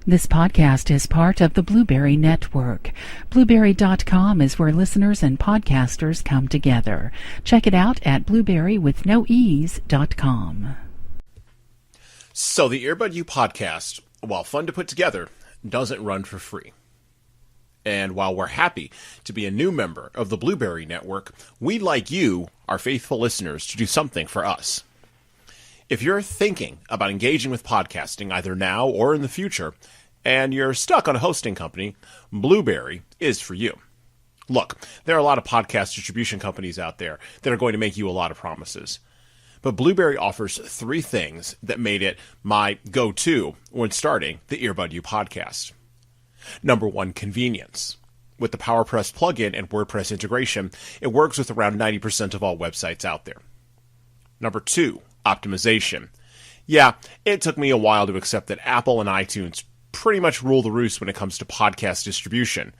This podcast is part of the Blueberry Network. Blueberry.com is where listeners and podcasters come together. Check it out at blueberrywithnoease.com. So the Earbud U podcast, while fun to put together, doesn't run for free. And while we're happy to be a new member of the Blueberry Network, we'd like you, our faithful listeners, to do something for us. If you're thinking about engaging with podcasting either now or in the future, and you're stuck on a hosting company, Blueberry is for you. Look, there are a lot of podcast distribution companies out there that are going to make you a lot of promises. But Blueberry offers three things that made it my go-to when starting the Earbud U podcast. Number one, convenience. With the PowerPress plugin and WordPress integration, it works with around 90% of all websites out there. Number two, optimization. Yeah, it took me a while to accept that Apple and iTunes pretty much rule the roost when it comes to podcast distribution.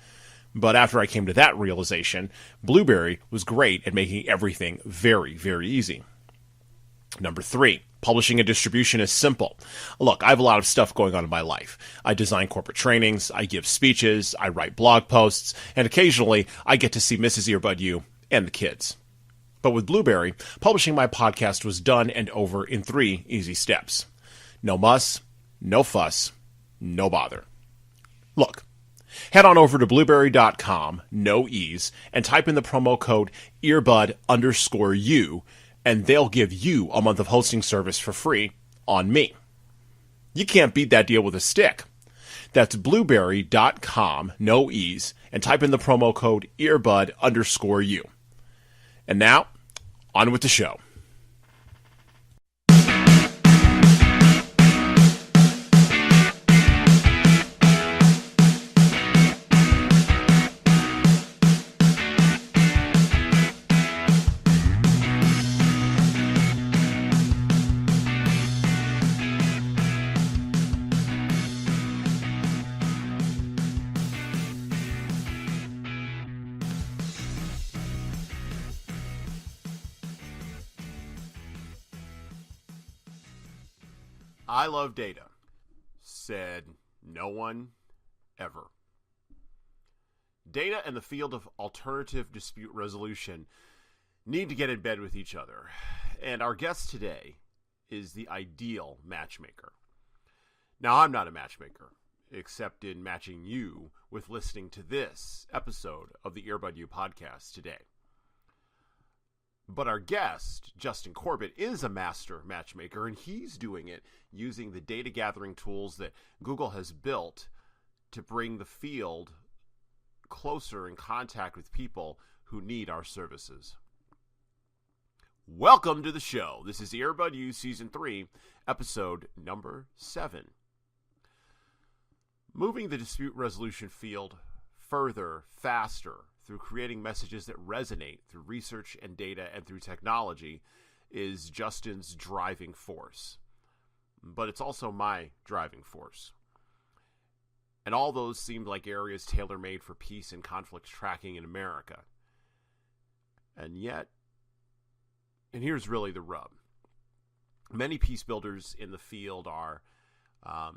But after I came to that realization, Blueberry was great at making everything very, very easy. Number three, publishing and distribution is simple. Look, I have a lot of stuff going on in my life. I design corporate trainings, I give speeches, I write blog posts, and occasionally I get to see Mrs. Earbud U and the kids. But with Blueberry, publishing my podcast was done and over in 3 easy steps. No muss, no fuss, no bother. Look, head on over to blueberry.com, no ease, and type in the promo code earbud_u, and they'll give you a month of hosting service for free on me. You can't beat that deal with a stick. That's blueberry.com, no ease, and type in the promo code earbud_u. And now, on with the show. I love data, said no one ever. Data and the field of alternative dispute resolution need to get in bed with each other. And our guest today is the ideal matchmaker. Now, I'm not a matchmaker, except in matching you with listening to this episode of the Earbud U podcast today. But our guest, Justin Corbett, is a master matchmaker, and he's doing it using the data gathering tools that Google has built to bring the field closer in contact with people who need our services. Welcome to the show. This is Earbud U Season 3, Episode number 7. Moving the dispute resolution field further, faster, through creating messages that resonate through research and data and through technology is Justin's driving force. But it's also my driving force. And all those seemed like areas tailor-made for peace and conflict tracking in America. And yet, and here's really the rub. Many peace builders in the field are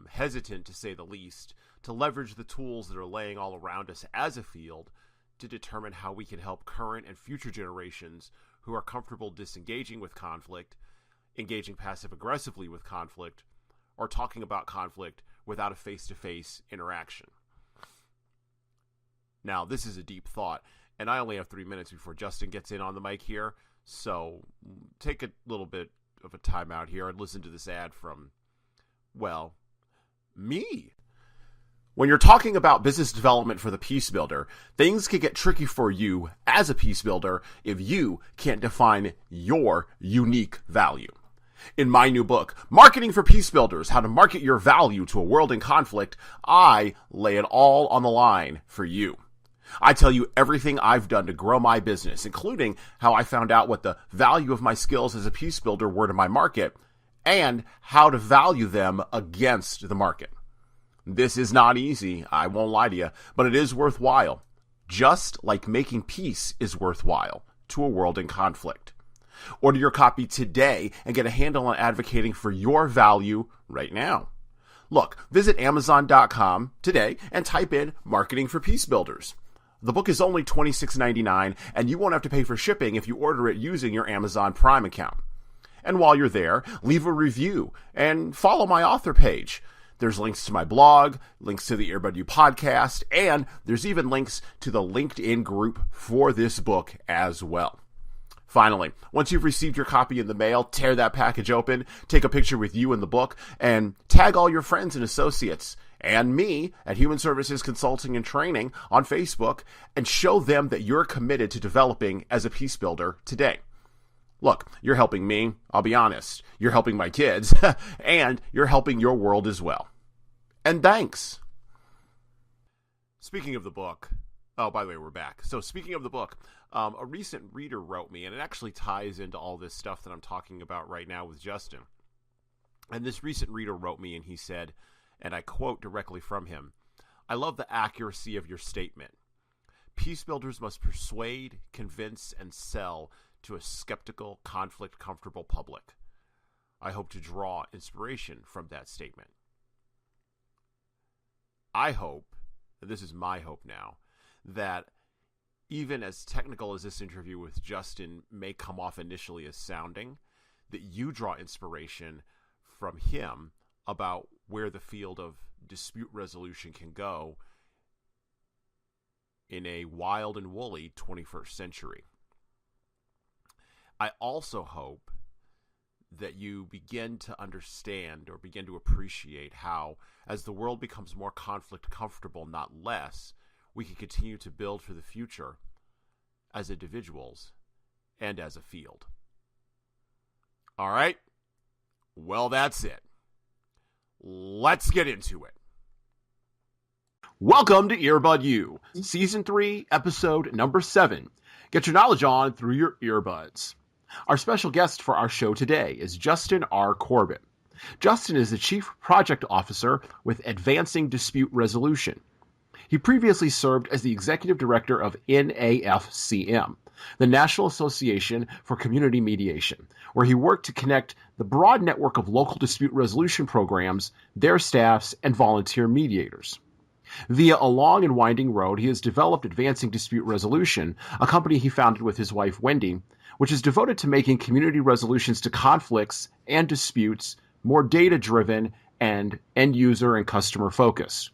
hesitant, to say the least, to leverage the tools that are laying all around us as a field to determine how we can help current and future generations who are comfortable disengaging with conflict, engaging passive-aggressively with conflict, or talking about conflict without a face-to-face interaction. Now, this is a deep thought, and I only have 3 minutes before Justin gets in on the mic here, so take a little bit of a time out here and listen to this ad from, well, me. When you're talking about business development for the peace builder, things can get tricky for you as a peace builder if you can't define your unique value. In my new book, Marketing for Peace Builders, How to Market Your Value to a World in Conflict, I lay it all on the line for you. I tell you everything I've done to grow my business, including how I found out what the value of my skills as a peace builder were to my market, and how to value them against the market. This is not easy, I won't lie to you, but it is worthwhile. Just like making peace is worthwhile to a world in conflict. Order your copy today and get a handle on advocating for your value right now. Look, visit Amazon.com today and type in Marketing for Peace Builders. The book is only $26.99, and you won't have to pay for shipping if you order it using your Amazon Prime account. And while you're there, leave a review and follow my author page. There's links to my blog, links to the Earbud U podcast, and there's even links to the LinkedIn group for this book as well. Finally, once you've received your copy in the mail, tear that package open, take a picture with you in the book, and tag all your friends and associates and me at Human Services Consulting and Training on Facebook, and show them that you're committed to developing as a peace builder today. Look, you're helping me, I'll be honest. You're helping my kids, and you're helping your world as well. And thanks. Speaking of the book, oh, by the way, we're back. So speaking of the book, a recent reader wrote me, and it actually ties into all this stuff that I'm talking about right now with Justin. And this recent reader wrote me, and he said, and I quote directly from him, "I love the accuracy of your statement. Peace builders must persuade, convince, and sell to a skeptical, conflict-comfortable public. I hope to draw inspiration from that statement." I hope, and this is my hope now, that even as technical as this interview with Justin may come off initially as sounding, that you draw inspiration from him about where the field of dispute resolution can go in a wild and woolly 21st century. I also hope that you begin to understand or begin to appreciate how, as the world becomes more conflict comfortable, not less, we can continue to build for the future as individuals and as a field. All right? Well, that's it. Let's get into it. Welcome to Earbud U, Season 3, Episode number 7. Get your knowledge on through your earbuds. Our special guest for our show today is Justin R. Corbett. Justin is the Chief Project Officer with Advancing Dispute Resolution. He previously served as the Executive Director of NAFCM, the National Association for Community Mediation, where he worked to connect the broad network of local dispute resolution programs, their staffs, and volunteer mediators. Via a long and winding road, he has developed Advancing Dispute Resolution, a company he founded with his wife, Wendy, which is devoted to making community resolutions to conflicts and disputes more data-driven and end-user and customer-focused.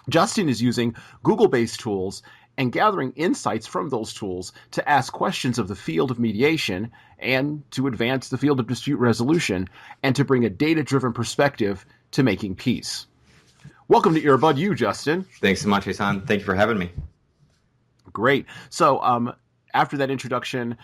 Justin is using Google-based tools and gathering insights from those tools to ask questions of the field of mediation and to advance the field of dispute resolution and to bring a data-driven perspective to making peace. Welcome to Earbud U, Justin. Thanks so much, Jesan. Thank you for having me. Great. So after that introduction,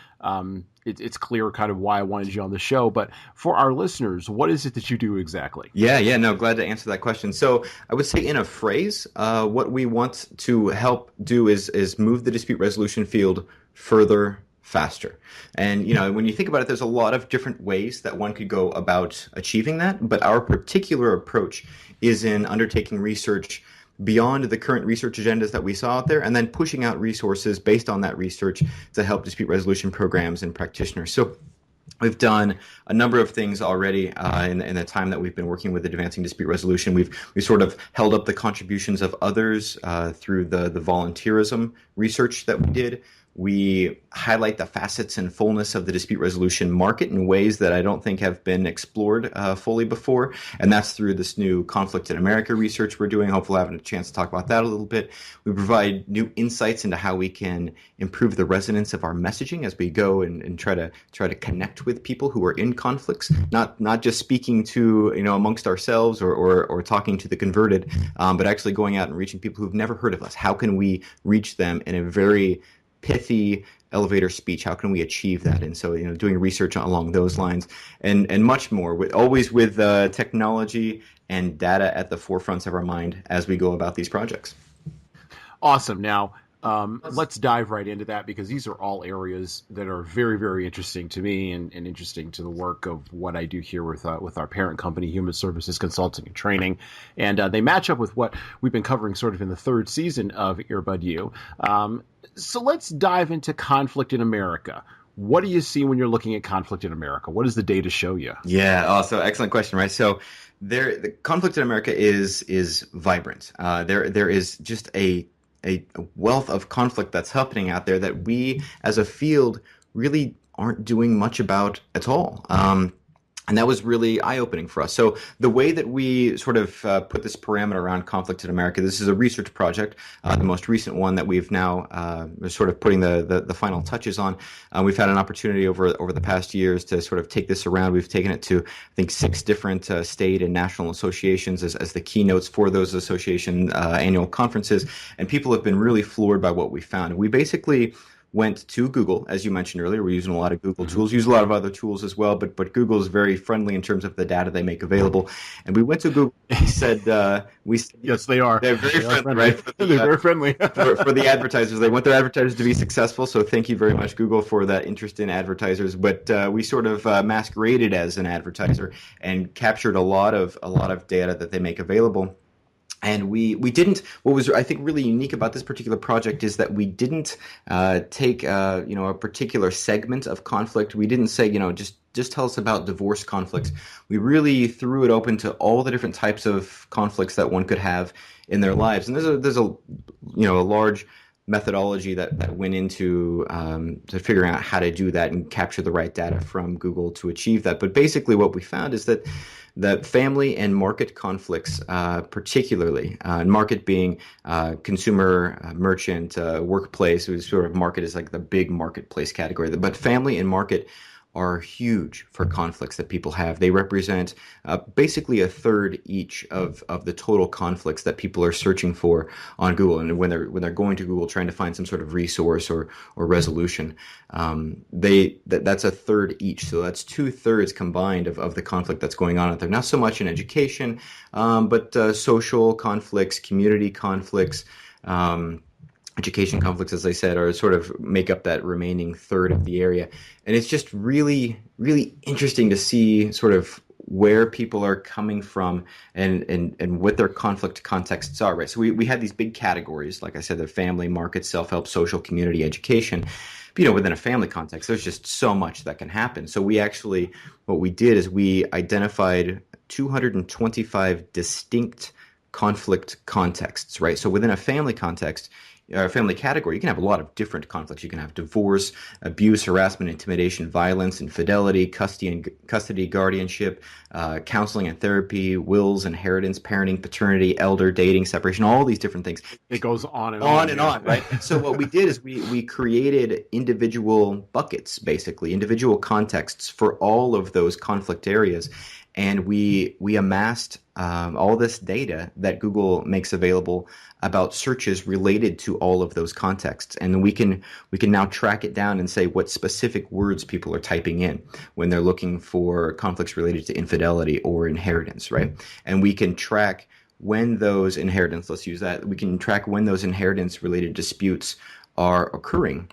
it's clear kind of why I wanted you on the show. But for our listeners, what is it that you do exactly? No, glad to answer that question. So I would say in a phrase, what we want to help do is move the dispute resolution field further, faster. And, when you think about it, there's a lot of different ways that one could go about achieving that. But our particular approach is in undertaking research beyond the current research agendas that we saw out there, and then pushing out resources based on that research to help dispute resolution programs and practitioners. So we've done a number of things already in the time that we've been working with Advancing Dispute Resolution. We've sort of held up the contributions of others through the volunteerism research that we did. We highlight the facets and fullness of the dispute resolution market in ways that I don't think have been explored fully before, and that's through this new Conflict in America research we're doing. Hopefully having a chance to talk about that a little bit. We provide new insights into how we can improve the resonance of our messaging as we go and try to connect with people who are in conflicts, not just speaking to amongst ourselves or talking to the converted, but actually going out and reaching people who've never heard of us. How can we reach them in a very pithy elevator speech? How can we achieve that? And so, doing research along those lines and much more, always with technology and data at the forefronts of our mind as we go about these projects. Awesome. Now, let's dive right into that, because these are all areas that are very, very interesting to me and interesting to the work of what I do here with our parent company, Human Services Consulting and Training. And they match up with what we've been covering sort of in the third season of Earbud U. So let's dive into conflict in America. What do you see when you're looking at conflict in America? What does the data show you? Yeah. Oh, so excellent question, right? So The conflict in America is vibrant. There is just a wealth of conflict that's happening out there that we as a field really aren't doing much about at all. And that was really eye-opening for us. So the way that we sort of put this parameter around conflict in America, this is a research project, the most recent one that we've now sort of putting the final touches on. We've had an opportunity over the past years to sort of take this around. We've taken it to, I think, 6 different state and national associations as the keynotes for those association annual conferences. And people have been really floored by what we found. We basically went to Google, as you mentioned earlier. We're using a lot of Google tools, use a lot of other tools as well, but Google is very friendly in terms of the data they make available. And we went to Google. We said, yes, they are. They're very friendly, right? They're very friendly for the advertisers. They want their advertisers to be successful. So thank you very much, Google, for that interest in advertisers. But we sort of masqueraded as an advertiser and captured a lot of data that they make available. And we didn't. What was I think really unique about this particular project is that we didn't take a particular segment of conflict. We didn't say just tell us about divorce conflicts. We really threw it open to all the different types of conflicts that one could have in their lives. And there's a large methodology that went into to figuring out how to do that and capture the right data from Google to achieve that. But basically, what we found is that family and market conflicts, particularly, and market being consumer, merchant, workplace, sort of market is like the big marketplace category. But family and market are huge for conflicts that people have. They represent basically a third each of the total conflicts that people are searching for on Google. And when they're going to Google trying to find some sort of resource or resolution, that's a third each. So that's 2/3 combined of the conflict that's going on out there. Not so much in education, but social conflicts, community conflicts, education conflicts, as I said, are sort of make up that remaining third of the area. And it's just really, really interesting to see sort of where people are coming from and what their conflict contexts are, right? So we had these big categories, like I said, the family, market, self-help, social, community, education. But, within a family context, there's just so much that can happen. So what we did is we identified 225 distinct conflict contexts, right? So within a family context, or family category, you can have a lot of different conflicts. You can have divorce, abuse, harassment, intimidation, violence, infidelity, custody, guardianship, counseling and therapy, wills, inheritance, parenting, paternity, elder, dating, separation, all these different things. It goes on and on, right? So what we did is we created individual buckets, basically, individual contexts for all of those conflict areas. And we amassed all this data that Google makes available about searches related to all of those contexts, and we can now track it down and say what specific words people are typing in when they're looking for conflicts related to infidelity or inheritance, right? And we can track when those inheritance, we can track when those inheritance related disputes are occurring.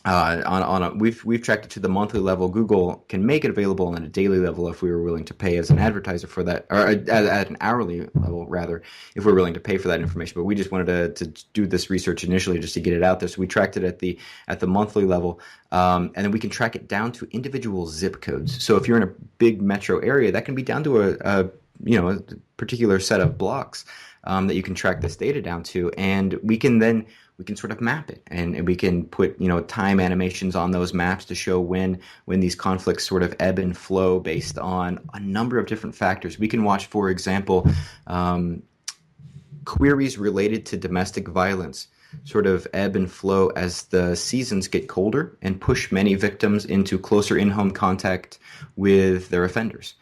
We've tracked it to the monthly level. Google can make it available on a daily level if we were willing to pay as an advertiser for that, or at an hourly level rather, if we're willing to pay for that information. But we just wanted to do this research initially just to get it out there. So we tracked it at the monthly level, and then we can track it down to individual zip codes. So if you're in a big metro area, that can be down to a particular set of blocks that you can track this data down to, and we can sort of map it, and we can put time animations on those maps to show when these conflicts sort of ebb and flow based on a number of different factors. We can watch, for example, queries related to domestic violence sort of ebb and flow as the seasons get colder and push many victims into closer in-home contact with their offenders.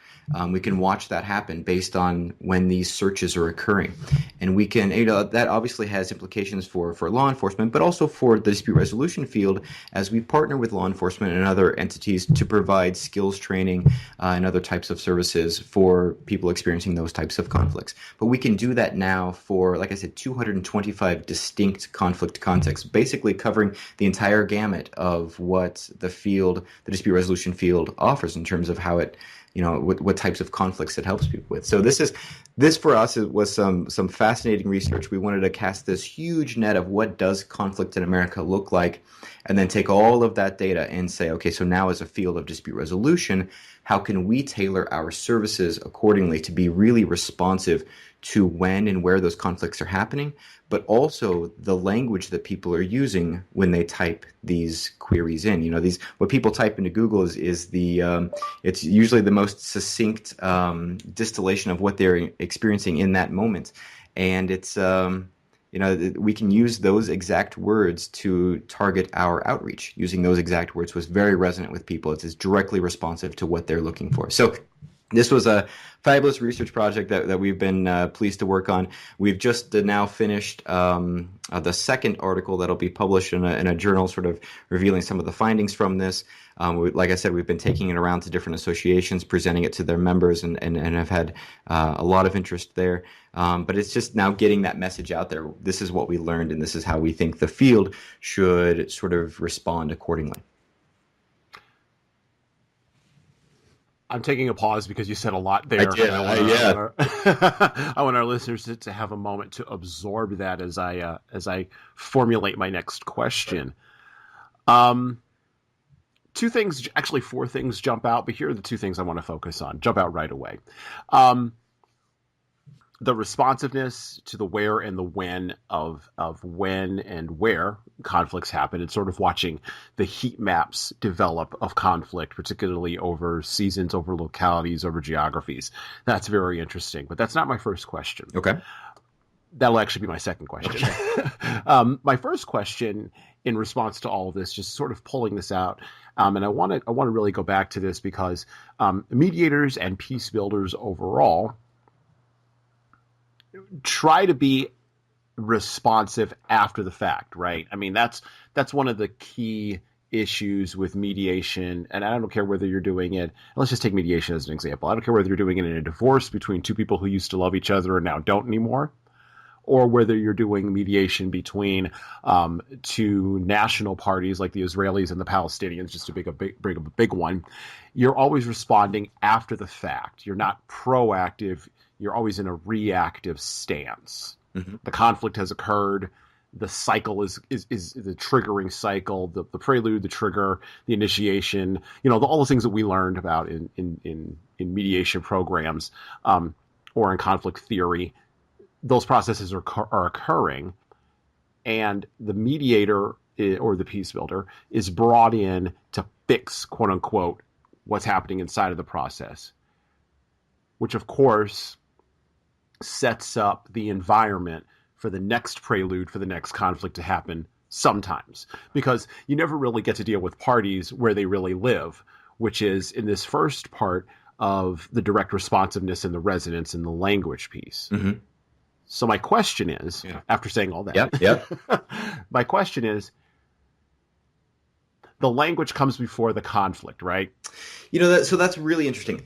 We can watch that happen based on when these searches are occurring. And we can, that obviously has implications for law enforcement, but also for the dispute resolution field as we partner with law enforcement and other entities to provide skills training and other types of services for people experiencing those types of conflicts. But we can do that now for, like I said, 225 distinct conflict contexts, basically covering the entire gamut of what the dispute resolution field offers in terms of how it what types of conflicts it helps people with. So this for us was some fascinating research. We wanted to cast this huge net of what does conflict in America look like, and then take all of that data and say, okay, so now as a field of dispute resolution, how can we tailor our services accordingly to be really responsive to when and where those conflicts are happening, but also the language that people are using when they type these queries in. What people type into Google is it's usually the most succinct distillation of what they're experiencing in that moment, and it's we can use those exact words to target our outreach. Using those exact words was very resonant with people. It's directly responsive to what they're looking for. So this was a fabulous research project that we've been pleased to work on. We've just now finished the second article that'll be published in a journal, sort of revealing some of the findings from this. Like I said, we've been taking it around to different associations, presenting it to their members, and have had a lot of interest there. But it's just now getting that message out there. This is what we learned, and this is how we think the field should sort of respond accordingly. I'm taking a pause because you said a lot there. I want our listeners to have a moment to absorb that as I formulate my next question. Four things jump out, but here are the two things I want to focus on. Jump out right away. The responsiveness to the where and the when of when and where conflicts happen, and sort of watching the heat maps develop of conflict, particularly over seasons, over localities, over geographies. That's very interesting, but that's not my first question. Okay. That'll actually be my second question. Okay. My first question in response to all of this, just sort of pulling this out, and I want to really go back to this because mediators and peace builders overall try to be responsive after the fact, right? I mean, that's one of the key issues with mediation, and I don't care whether you're doing it, let's just take mediation as an example. I don't care whether you're doing it in a divorce between two people who used to love each other and now don't anymore, or whether you're doing mediation between two national parties like the Israelis and the Palestinians, just to bring up a big one. You're always responding after the fact. You're not proactive. You're always in a reactive stance. Mm-hmm. The conflict has occurred. The cycle is the triggering cycle, the prelude, the trigger, the initiation. All the things that we learned about in mediation programs or in conflict theory. Those processes are occurring, and the mediator or the peace builder is brought in to fix, quote unquote, what's happening inside of the process, which of course sets up the environment for the next prelude, for the next conflict to happen sometimes, because you never really get to deal with parties where they really live, which is in this first part of the direct responsiveness and the resonance and the language piece. Mm-hmm. So my question is, after saying all that, yep. My question is, the language comes before the conflict, right? So that's really interesting.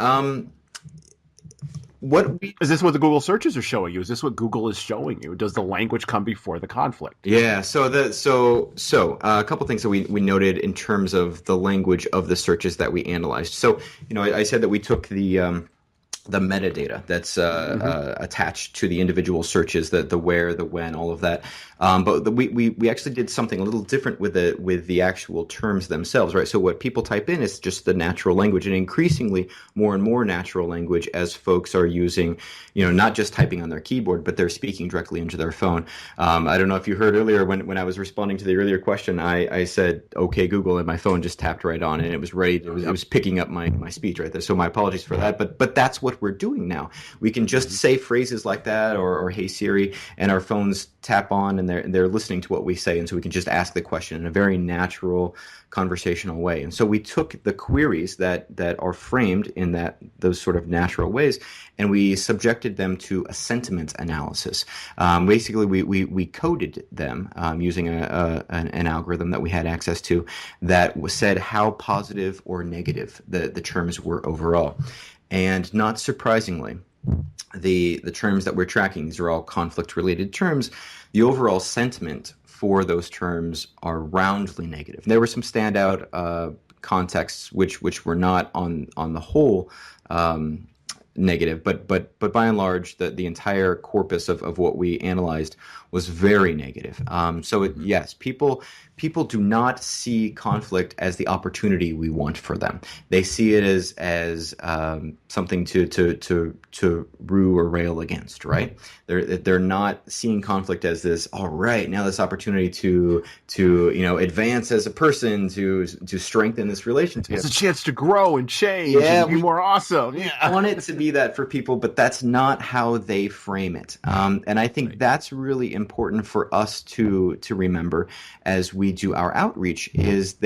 Is this what the Google searches are showing you? Is this what Google is showing you? Does the language come before the conflict? Yeah. So a couple things that we noted in terms of the language of the searches that we analyzed. So I said that we took the metadata that's attached to the individual searches, the where, the when, all of that. But we actually did something a little different with the actual terms themselves, right? So what people type in is just the natural language, and increasingly more and more natural language as folks are using, not just typing on their keyboard, but they're speaking directly into their phone. I don't know if you heard earlier when I was responding to the earlier question, I said, "Okay, Google," and my phone just tapped right on, and it was ready. It was picking up my speech right there. So my apologies for that. But that's what we're doing now. We can just say phrases like that or "Hey Siri," and our phones tap on, and they're listening to what we say, and so we can just ask the question in a very natural, conversational way. And so we took the queries that are framed in those sort of natural ways, and we subjected them to a sentiment analysis. Basically, we coded them using an algorithm that we had access to that said how positive or negative the terms were overall. And not surprisingly, the terms that we're tracking, these are all conflict-related terms, the overall sentiment for those terms are roundly negative. There were some standout contexts which were not on the whole negative, but by and large, the entire corpus of what we analyzed was very negative. Yes, people do not see conflict as the opportunity we want for them. They see it as something to rue or rail against, right? They're not seeing conflict as this, all right, now this opportunity to advance as a person, to strengthen this relationship. It's a chance to grow and change and be more awesome. Yeah. I want it to be that for people, but that's not how they frame it. And I think that's really important for us to remember as we do our outreach is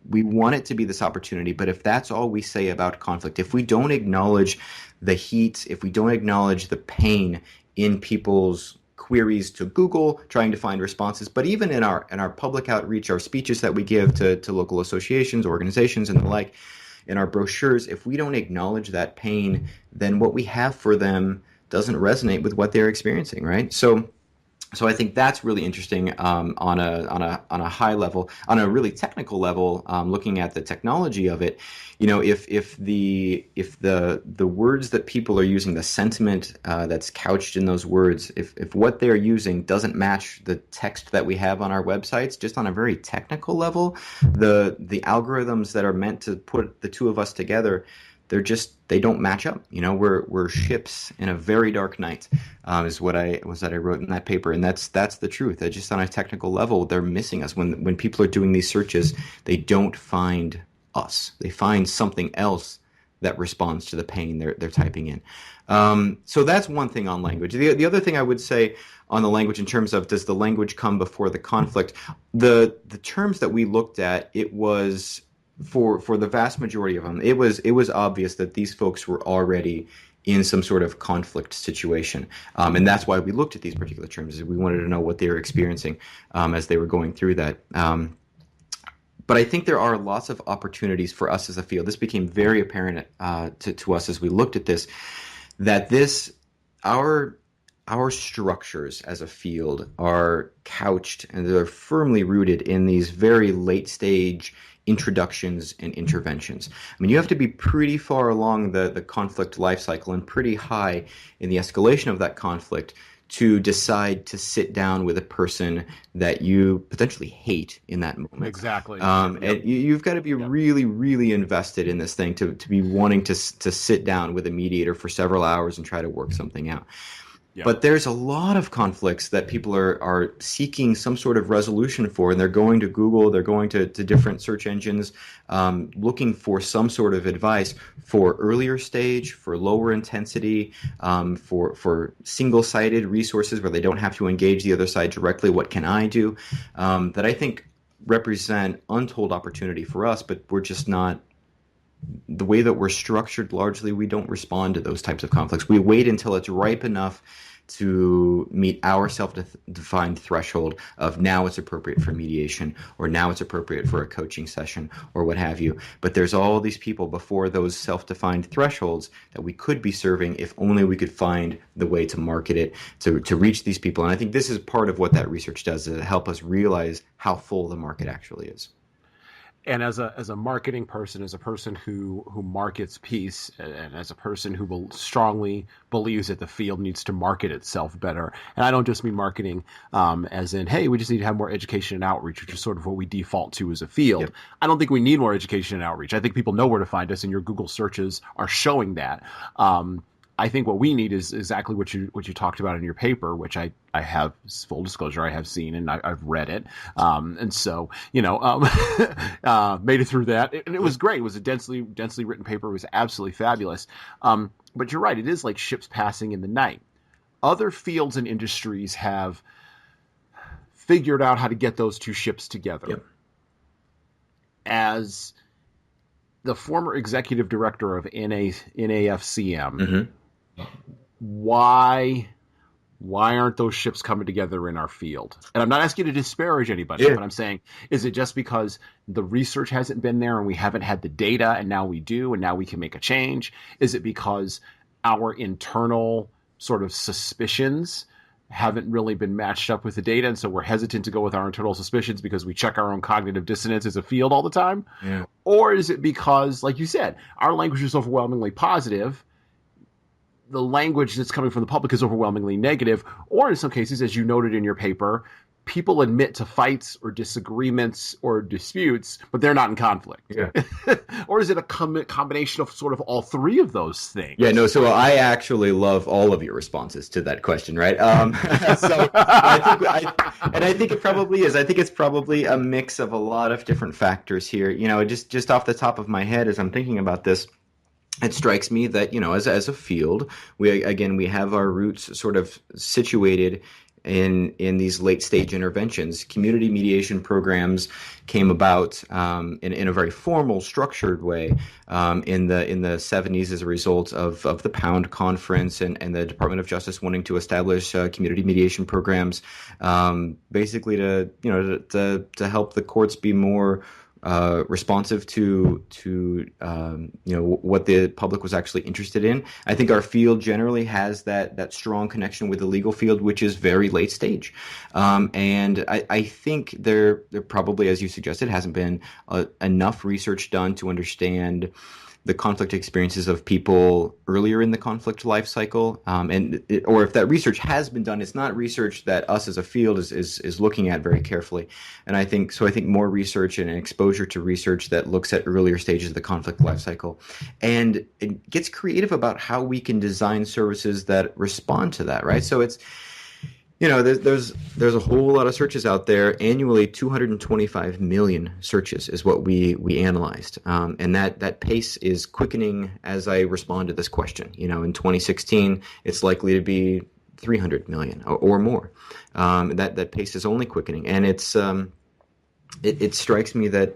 we want it to be this opportunity, but if that's all we say about conflict, if we don't acknowledge the heat, if we don't acknowledge the pain in people's queries to Google, trying to find responses, but even in our public outreach, our speeches that we give to local associations, organizations, and the like, in our brochures, if we don't acknowledge that pain, then what we have for them doesn't resonate with what they're experiencing, right? So I think that's really interesting on a high level, on a really technical level, looking at the technology of it. If the words that people are using, the sentiment that's couched in those words, if what they're using doesn't match the text that we have on our websites, just on a very technical level, the algorithms that are meant to put the two of us together, they don't match up. We're ships in a very dark night, is what I wrote in that paper, and that's the truth. That just on a technical level, they're missing us. When people are doing these searches, they don't find us. They find something else that responds to the pain they're typing in. So that's one thing on language. The other thing I would say on the language, in terms of does the language come before the conflict, the terms that we looked at, it was. For the vast majority of them, it was obvious that these folks were already in some sort of conflict situation, and that's why we looked at these particular terms. Is we wanted to know what they were experiencing as they were going through that. But I think there are lots of opportunities for us as a field. This became very apparent to us as we looked at this, that our structures as a field are couched and they're firmly rooted in these very late stage introductions and interventions. I mean, you have to be pretty far along the conflict life cycle and pretty high in the escalation of that conflict to decide to sit down with a person that you potentially hate in that moment. Exactly. And you've got to be really, really invested in this thing to be wanting to sit down with a mediator for several hours and try to work something out. Yeah. But there's a lot of conflicts that people are seeking some sort of resolution for, and they're going to Google, they're going to different search engines, looking for some sort of advice for earlier stage, for lower intensity, for single-sided resources where they don't have to engage the other side directly. What can I do? That I think represent untold opportunity for us, but we're just not. The way that we're structured, largely, we don't respond to those types of conflicts. We wait until it's ripe enough to meet our self-defined threshold of now it's appropriate for mediation, or now it's appropriate for a coaching session, or what have you. But there's all these people before those self-defined thresholds that we could be serving if only we could find the way to market it, to reach these people. And I think this is part of what that research does, is help us realize how full the market actually is. And as a marketing person, as a person who markets peace, and as a person who strongly believes that the field needs to market itself better, and I don't just mean marketing as in, hey, we just need to have more education and outreach, which is sort of what we default to as a field. Yep. I don't think we need more education and outreach. I think people know where to find us, and your Google searches are showing that. I think what we need is exactly what you talked about in your paper, which I have, full disclosure, I have seen and I've read it. And so, made it through that. And it was great. It was a densely written paper. It was absolutely fabulous. But you're right. It is like ships passing in the night. Other fields and industries have figured out how to get those two ships together. Yep. As the former executive director of NAFCM, mm-hmm. Why aren't those ships coming together in our field? And I'm not asking you to disparage anybody, but I'm saying, is it just because the research hasn't been there and we haven't had the data, and now we do, and now we can make a change? Is it because our internal sort of suspicions haven't really been matched up with the data, and so we're hesitant to go with our internal suspicions because we check our own cognitive dissonance as a field all the time? Yeah. Or is it because, like you said, our language is overwhelmingly positive, the language that's coming from the public is overwhelmingly negative, or in some cases, as you noted in your paper, people admit to fights or disagreements or disputes, but they're not in conflict? Yeah. Or is it a combination of sort of all three of those things? Yeah, no, so I actually love all of your responses to that question, right? So I think it probably is. I think it's probably a mix of a lot of different factors here. Just off the top of my head, as I'm thinking about this, it strikes me that, as a field, we have our roots sort of situated in these late stage interventions. Community mediation programs came about in a very formal, structured way in the 70s as a result of the Pound Conference and the Department of Justice wanting to establish community mediation programs, basically to help the courts be more responsive to what the public was actually interested in. I think our field generally has that strong connection with the legal field, which is very late stage. And I think there probably, as you suggested, hasn't been enough research done to understand the conflict experiences of people earlier in the conflict life cycle. Or if that research has been done, it's not research that us as a field is looking at very carefully. And I think more research and exposure to research that looks at earlier stages of the conflict life cycle, and it gets creative about how we can design services that respond to that, right? So it's, there's a whole lot of searches out there. Annually, 225 million searches is what we analyzed, and that pace is quickening as I respond to this question. In 2016, it's likely to be 300 million or more. That pace is only quickening, and it strikes me that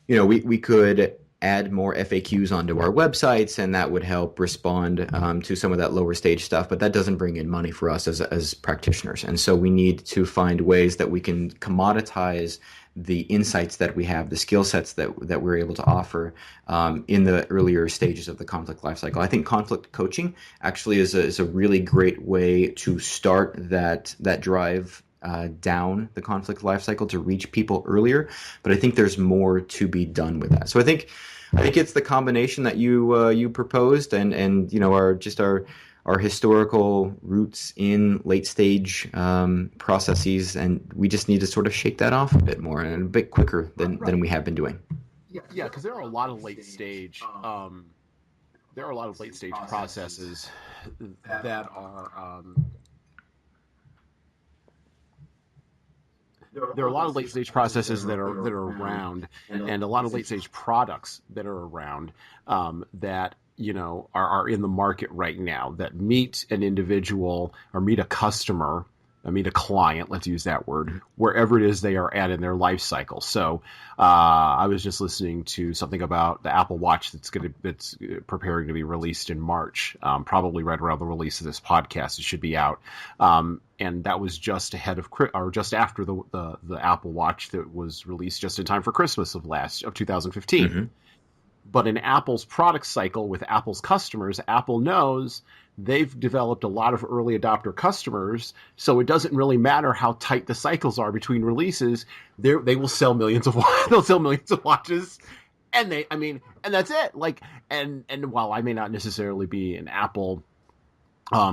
we could add more FAQs onto our websites, and that would help respond to some of that lower stage stuff. But that doesn't bring in money for us as practitioners. And so we need to find ways that we can commoditize the insights that we have, the skill sets that we're able to offer in the earlier stages of the conflict lifecycle. I think conflict coaching actually is a really great way to start that drive down the conflict lifecycle to reach people earlier. But I think there's more to be done with that. So I think it's the combination that you proposed, and our historical roots in late stage processes, and we just need to sort of shake that off a bit more and a bit quicker than we have been doing. Yeah, because there are a lot of late stage processes that are. There are a lot of late stage processes that are around, and a lot of late stage products that are around that are in the market right now that meet an individual or meet a customer, meet a client, let's use that word, wherever it is they are at in their life cycle. So I was just listening to something about the Apple Watch that's preparing to be released in March, probably right around the release of this podcast. It should be out. And that was just just after the Apple Watch that was released just in time for Christmas of 2015. Mm-hmm. But in Apple's product cycle with Apple's customers, Apple knows they've developed a lot of early adopter customers, so it doesn't really matter how tight the cycles are between releases. They will sell millions of watches, and that's it. And while I may not necessarily be an Apple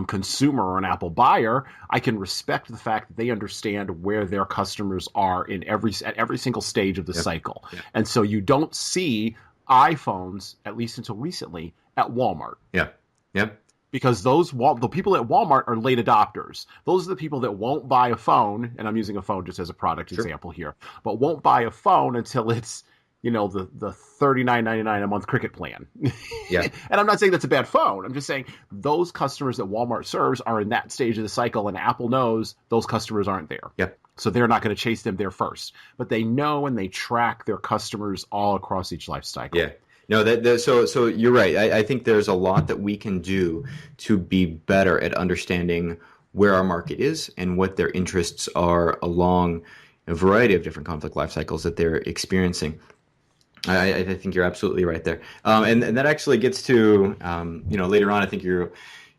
consumer or an Apple buyer, I can respect the fact that they understand where their customers are at every single stage of the cycle. Yep. And so you don't see iPhones, at least until recently, at Walmart. Yeah. Yep. Because the people at Walmart are late adopters. Those are the people that won't buy a phone, and I'm using a phone just as a product example here, but won't buy a phone until it's the $39.99 a month Cricket plan. Yeah. And I'm not saying that's a bad phone. I'm just saying those customers that Walmart serves are in that stage of the cycle, and Apple knows those customers aren't there. Yep. So they're not going to chase them there first. But they know and they track their customers all across each life cycle. Yeah. No, so you're right. I think there's a lot that we can do to be better at understanding where our market is and what their interests are along a variety of different conflict life cycles that they're experiencing. I think you're absolutely right there. And that actually gets to, later on, I think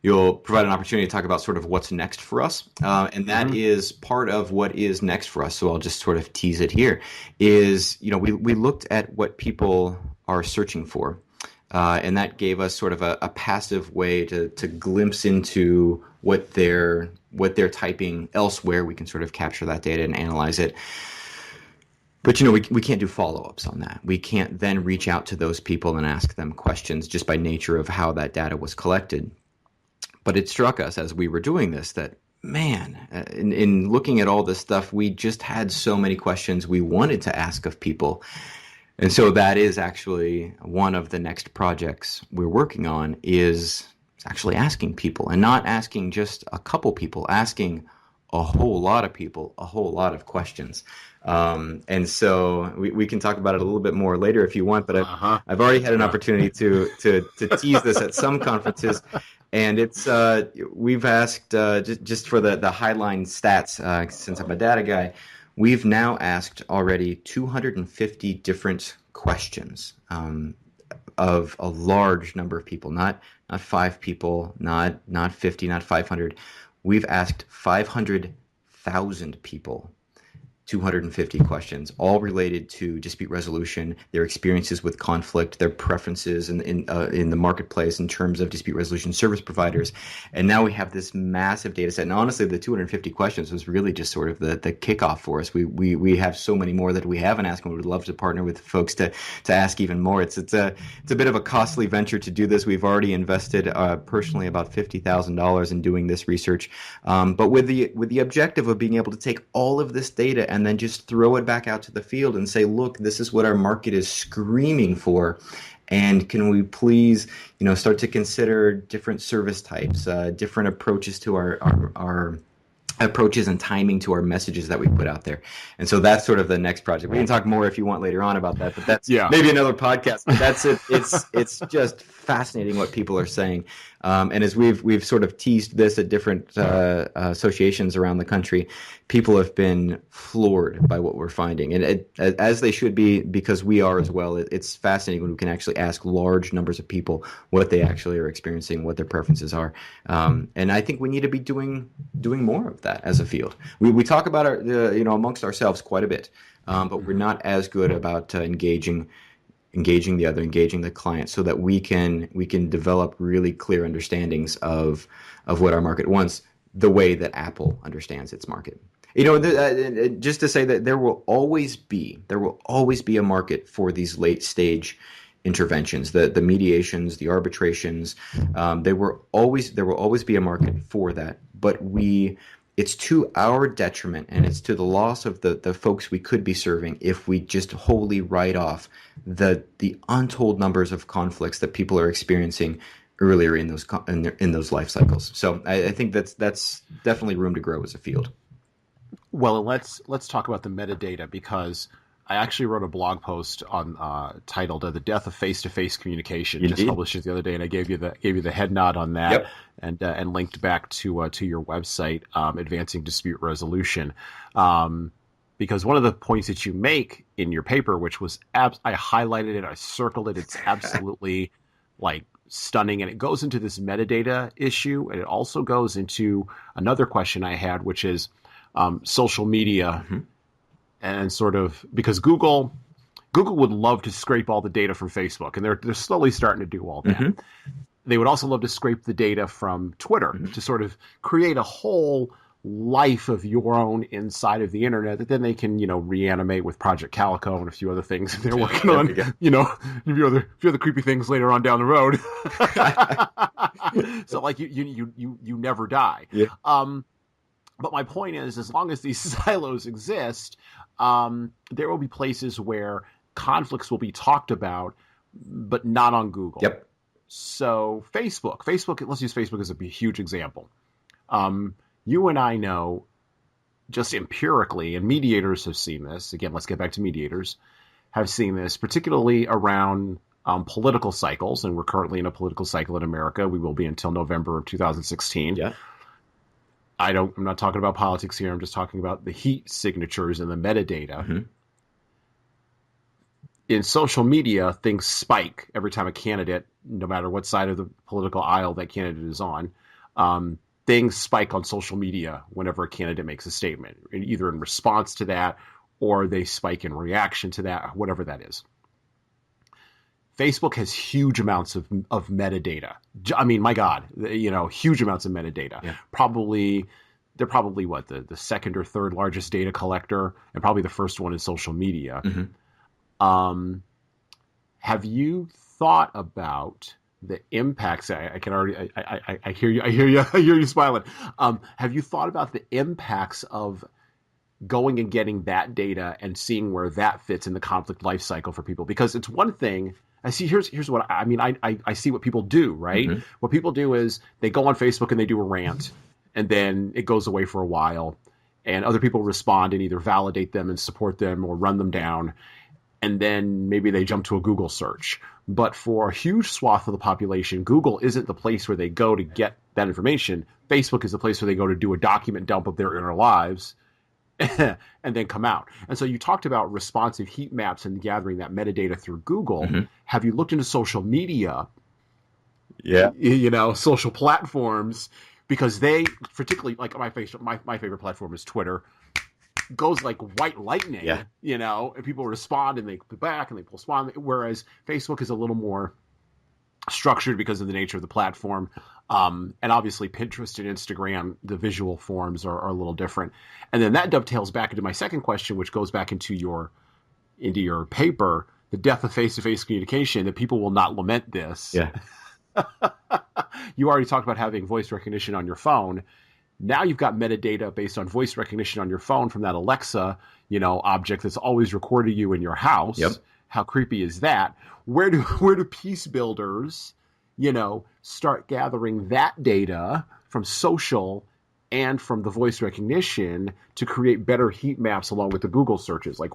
you'll provide an opportunity to talk about sort of what's next for us. And that is part of what is next for us. So I'll just sort of tease it here is, we looked at what people are searching for. And that gave us sort of a passive way to glimpse into what they're typing elsewhere. We can sort of capture that data and analyze it. But, we can't do follow-ups on that. We can't then reach out to those people and ask them questions just by nature of how that data was collected. But it struck us as we were doing this that, man, in looking at all this stuff, we just had so many questions we wanted to ask of people. And so that is actually one of the next projects we're working on is actually asking people, and not asking just a couple people, asking a whole lot of people, a whole lot of questions. And so we can talk about it a little bit more later if you want, but I've already had an opportunity to tease this at some conferences. And it's we've asked just for the Highline stats, since I'm a data guy, we've now asked already 250 different questions of a large number of people, not 5 people, not 50, not 500. We've asked 500,000 people 250 questions, all related to dispute resolution, their experiences with conflict, their preferences in the marketplace in terms of dispute resolution service providers. And now we have this massive data set. And honestly, the 250 questions was really just sort of the kickoff for us. We have so many more that we haven't asked, and we would love to partner with folks to ask even more. It's a bit of a costly venture to do this. We've already invested personally about $50,000 in doing this research, but with the objective of being able to take all of this data and then just throw it back out to the field and say, look, this is what our market is screaming for. And can we please, start to consider different service types, different approaches to our approaches and timing to our messages that we put out there. And so that's sort of the next project. We can talk more if you want later on about that, but that's maybe another podcast. But that's it. It's just fascinating what people are saying. And as we've sort of teased this at different associations around the country, people have been floored by what we're finding, and as they should be, because we are as well. It's fascinating when we can actually ask large numbers of people what they actually are experiencing, what their preferences are, and I think we need to be doing more of that as a field. We talk about our amongst ourselves quite a bit, but we're not as good about engaging the other, engaging the client, so that we can develop really clear understandings of what our market wants, the way that Apple understands its market. Just to say that there will always be a market for these late stage interventions, the mediations, the arbitrations. There will always be a market for that, but it's to our detriment, and it's to the loss of the folks we could be serving if we just wholly write off the untold numbers of conflicts that people are experiencing earlier in those life cycles. So I think that's definitely room to grow as a field. Well, let's talk about the metadata, because I actually wrote a blog post on titled "The Death of Face-to-Face Communication." Indeed. Just published it the other day, and I gave you the head nod on that, Yep. and linked back to your website, Advancing Dispute Resolution, because one of the points that you make in your paper, which was I highlighted it, I circled it, it's absolutely stunning, and it goes into this metadata issue, and it also goes into another question I had, which is social media. Mm-hmm. And sort of, because Google would love to scrape all the data from Facebook, and they're slowly starting to do all that. Mm-hmm. They would also love to scrape the data from Twitter, mm-hmm. to sort of create a whole life of your own inside of the internet that then they can, reanimate with Project Calico and a few other things they're working on, a few other creepy things later on down the road. So you never die. Yeah. But my point is, as long as these silos exist, there will be places where conflicts will be talked about, but not on Google. Yep. So Facebook, let's use Facebook as a huge example. You and I know, just empirically, and mediators have seen this. Again, let's get back to mediators, have seen this, particularly around political cycles, and we're currently in a political cycle in America. We will be until November of 2016. Yeah. I'm not talking about politics here. I'm just talking about the heat signatures and the metadata. Mm-hmm. In social media, things spike every time a candidate, no matter what side of the political aisle that candidate is on, things spike on social media whenever a candidate makes a statement, either in response to that or they spike in reaction to that, whatever that is. Facebook has huge amounts of metadata. I mean, my God, huge amounts of metadata. Yeah. They're probably what, the second or third largest data collector, and probably the first one in social media. Mm-hmm. Have you thought about the impacts? I can already. I hear you. I hear you smiling. Have you thought about the impacts of going and getting that data and seeing where that fits in the conflict life cycle for people? Because it's one thing. I see. Here's what I mean. I see what people do. Right. Mm-hmm. What people do is they go on Facebook and they do a rant, and then it goes away for a while, and other people respond and either validate them and support them or run them down, and then maybe they jump to a Google search. But for a huge swath of the population, Google isn't the place where they go to get that information. Facebook is the place where they go to do a document dump of their inner lives and then come out. And so you talked about responsive heat maps and gathering that metadata through Google. Mm-hmm. Have you looked into social media? Yeah. Social platforms, because they, particularly like my favorite platform is Twitter, goes like white lightning, and people respond and they put back and they respond. Whereas Facebook is a little more structured because of the nature of the platform. And obviously Pinterest and Instagram, the visual forms are a little different. And then that dovetails back into my second question, which goes back into your paper, the death of face-to-face communication, that people will not lament this. Yeah. You already talked about having voice recognition on your phone. Now you've got metadata based on voice recognition on your phone from that Alexa, object that's always recording you in your house. Yep. How creepy is that? Where do peace builders, start gathering that data from social and from the voice recognition to create better heat maps along with the Google searches? Like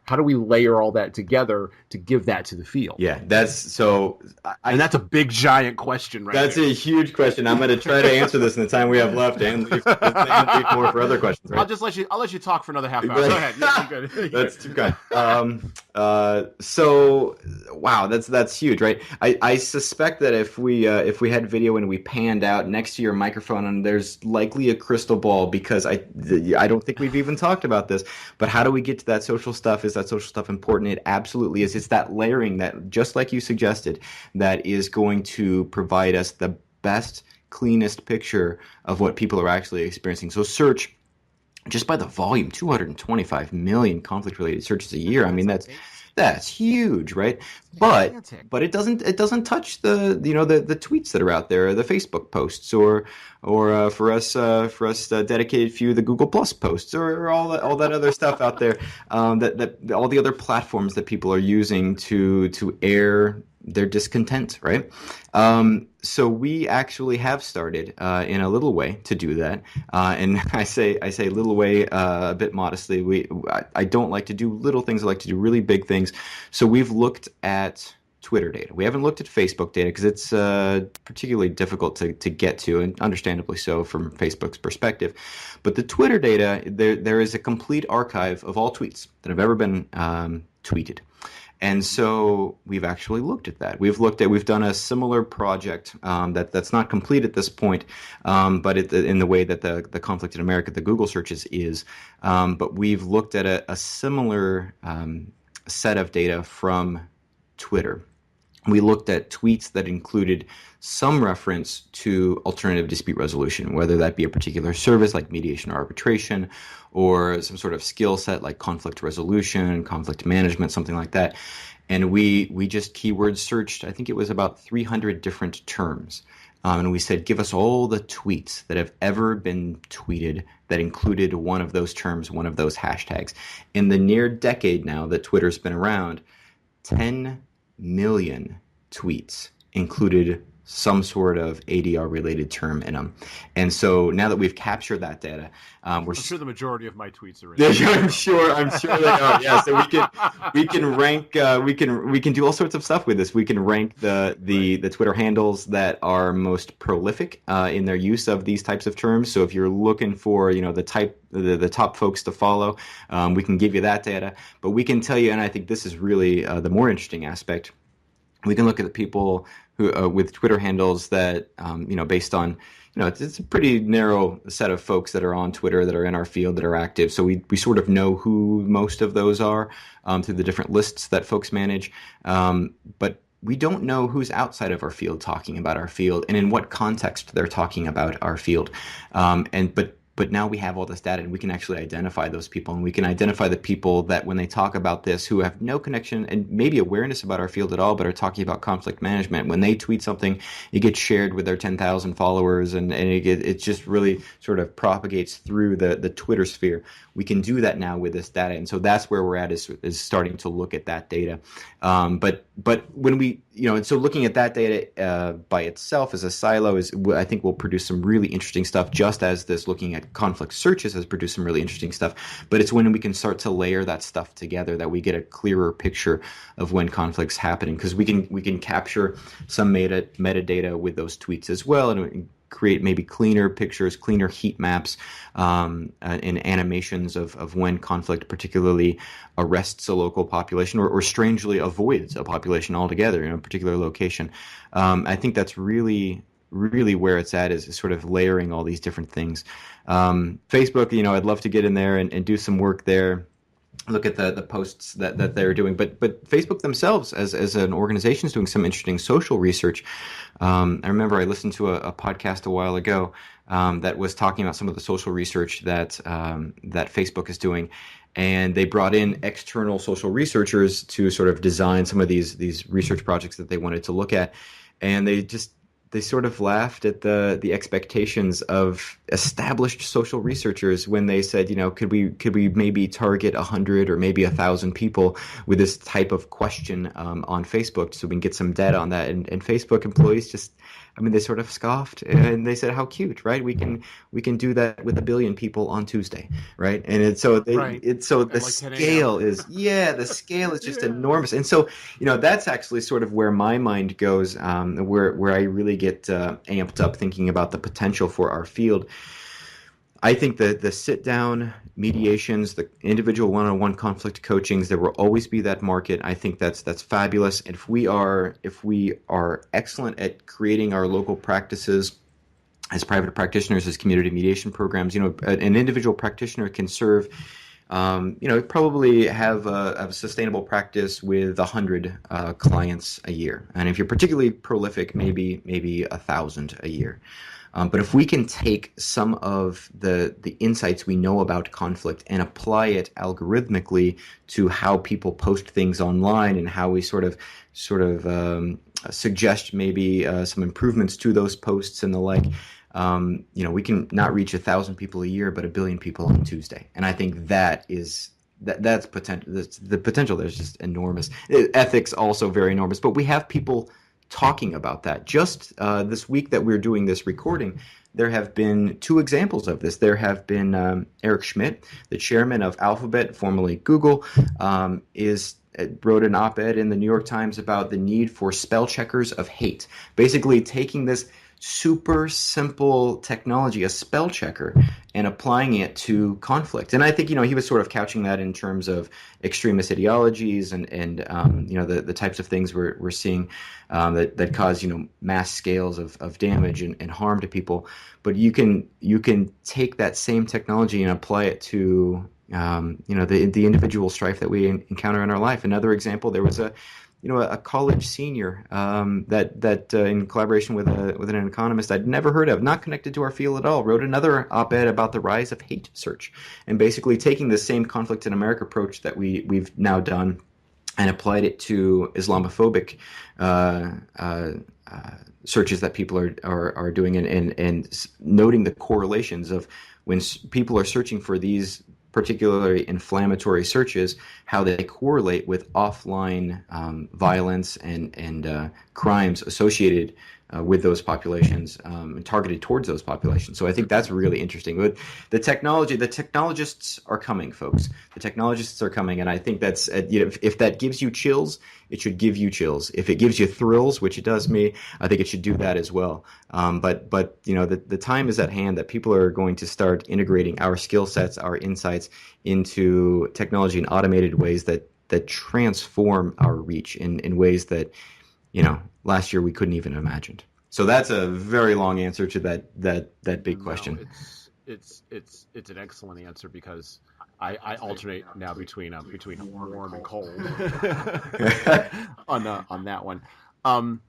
how do we layer all that together to give that to the field? Yeah, that's so. And that's a big, giant question, right? That's a huge question. I'm going to try to answer this in the time we have left, and leave more for other questions. Right? I'll let you talk for another half hour. Go ahead. Yeah, you're good. That's too kind. So, wow, that's huge, right? I suspect that if we had video and we panned out next to your microphone, and there's likely a crystal ball, because I don't think we've even talked about this. But how do we get to that social stuff? Is that social stuff important? It absolutely is. It's that layering that, just like you suggested, that is going to provide us the best, cleanest picture of what people are actually experiencing. So search, just by the volume, 225 million conflict-related searches a year. I mean, that's huge, right? But it doesn't touch the the tweets that are out there, the Facebook posts, or for us dedicated few, the Google Plus posts, or all that other stuff out there, that all the other platforms that people are using to air their discontent, right? So we actually have started in a little way to do that, and I say little way a bit modestly. I don't like to do little things. I like to do really big things. So we've looked at Twitter data. We haven't looked at Facebook data because it's particularly difficult to get to, and understandably so from Facebook's perspective. But the Twitter data, there is a complete archive of all tweets that have ever been tweeted. And so we've actually looked at that. We've done a similar project that's not complete at this point, but in the way that the conflict in America, the Google searches is. But we've looked at a similar set of data from Twitter. We looked at tweets that included some reference to alternative dispute resolution, whether that be a particular service like mediation or arbitration, or some sort of skill set like conflict resolution, conflict management, something like that. And we just keyword searched, I think it was about 300 different terms. And we said, give us all the tweets that have ever been tweeted that included one of those terms, one of those hashtags. In the near decade now that Twitter's been around, 10 million tweets included some sort of ADR-related term in them. And so now that we've captured that data, I'm sure the majority of my tweets are in there. I'm sure they are. Yeah, so we can rank. We can do all sorts of stuff with this. We can rank the Twitter handles that are most prolific in their use of these types of terms. So if you're looking for the top folks to follow, we can give you that data. But we can tell you, and I think this is really the more interesting aspect. We can look at the people who with Twitter handles that based on it's a pretty narrow set of folks that are on Twitter, that are in our field, that are active. So we sort of know who most of those are through the different lists that folks manage. But we don't know who's outside of our field talking about our field and in what context they're talking about our field. But now we have all this data, and we can actually identify those people, and we can identify the people that when they talk about this who have no connection and maybe awareness about our field at all, but are talking about conflict management. When they tweet something, it gets shared with their 10,000 followers, and it just really sort of propagates through the Twitter sphere. We can do that now with this data, and so that's where we're at, is starting to look at that data. But when we, and so looking at that data by itself as a silo I think will produce some really interesting stuff, just as this looking at conflict searches has produced some really interesting stuff. But it's when we can start to layer that stuff together that we get a clearer picture of when conflict's happening, because we can capture some metadata with those tweets as well, and create maybe cleaner pictures, cleaner heat maps, and animations of when conflict particularly arrests a local population or strangely avoids a population altogether in a particular location. I think that's really where it's at, is sort of layering all these different things. Facebook, I'd love to get in there and do some work there. Look at the posts that they're doing, but Facebook themselves as an organization is doing some interesting social research. I remember I listened to a podcast a while ago that was talking about some of the social research that Facebook is doing, and they brought in external social researchers to sort of design some of these research projects that they wanted to look at, and they sort of laughed at the expectations of established social researchers when they said, could we maybe target 100 or maybe 1,000 people with this type of question on Facebook so we can get some data on that? And Facebook employees they sort of scoffed, and they said, how cute, right? We can do that with 1 billion people on Tuesday, right? And the scale is just enormous. And so, that's actually sort of where my mind goes, where I really get amped up thinking about the potential for our field. I think that the sit-down mediations, the individual one-on-one conflict coachings, there will always be that market. I think that's fabulous. And if we are excellent at creating our local practices as private practitioners, as community mediation programs, an individual practitioner can serve. Probably have a sustainable practice with 100 clients a year, and if you're particularly prolific, maybe 1,000 a year. But if we can take some of the insights we know about conflict and apply it algorithmically to how people post things online, and how we sort of suggest maybe some improvements to those posts and the like, we can not reach 1,000 people a year, but 1 billion people on Tuesday. And I think that's potential. The potential there is just enormous. Ethics also very enormous, but we have people talking about that. Just this week that we're doing this recording, there have been 2 examples of this. There have been Eric Schmidt, the chairman of Alphabet, formerly Google, wrote an op-ed in the New York Times about the need for spell checkers of hate, basically taking this super simple technology, a spell checker, and applying it to conflict. And I think, he was sort of couching that in terms of extremist ideologies and the types of things we're seeing that cause, mass scales of damage and harm to people. But you can take that same technology and apply it to, the individual strife that we encounter in our life. Another example, there was a college senior that in collaboration with an economist I'd never heard of, not connected to our field at all, wrote another op-ed about the rise of hate search, and basically taking the same Conflict in America approach that we've now done and applied it to Islamophobic searches that people are doing, and noting the correlations of when people are searching for these particularly inflammatory searches, how they correlate with offline violence and crimes associated with those populations and targeted towards those populations. So I think that's really interesting. But the technologists are coming, folks. The technologists are coming, and I think that's if that gives you chills, it should give you chills. If it gives you thrills, which it does me, I think it should do that as well. But the time is at hand that people are going to start integrating our skill sets, our insights into technology in automated ways that transform our reach in ways that last year we couldn't even have imagined. So that's a very long answer to that big question. No, it's an excellent answer because I alternate now between warm and cold on that one. And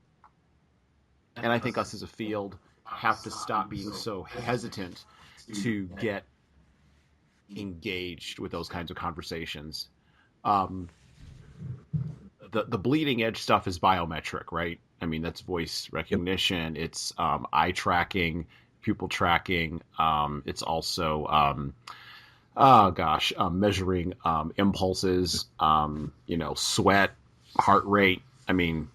I think us as a field have to stop being so hesitant to get engaged with those kinds of conversations. The bleeding edge stuff is biometric, right? I mean, that's voice recognition. Yep. It's eye tracking, pupil tracking. It's also, measuring impulses, sweat, heart rate. I mean,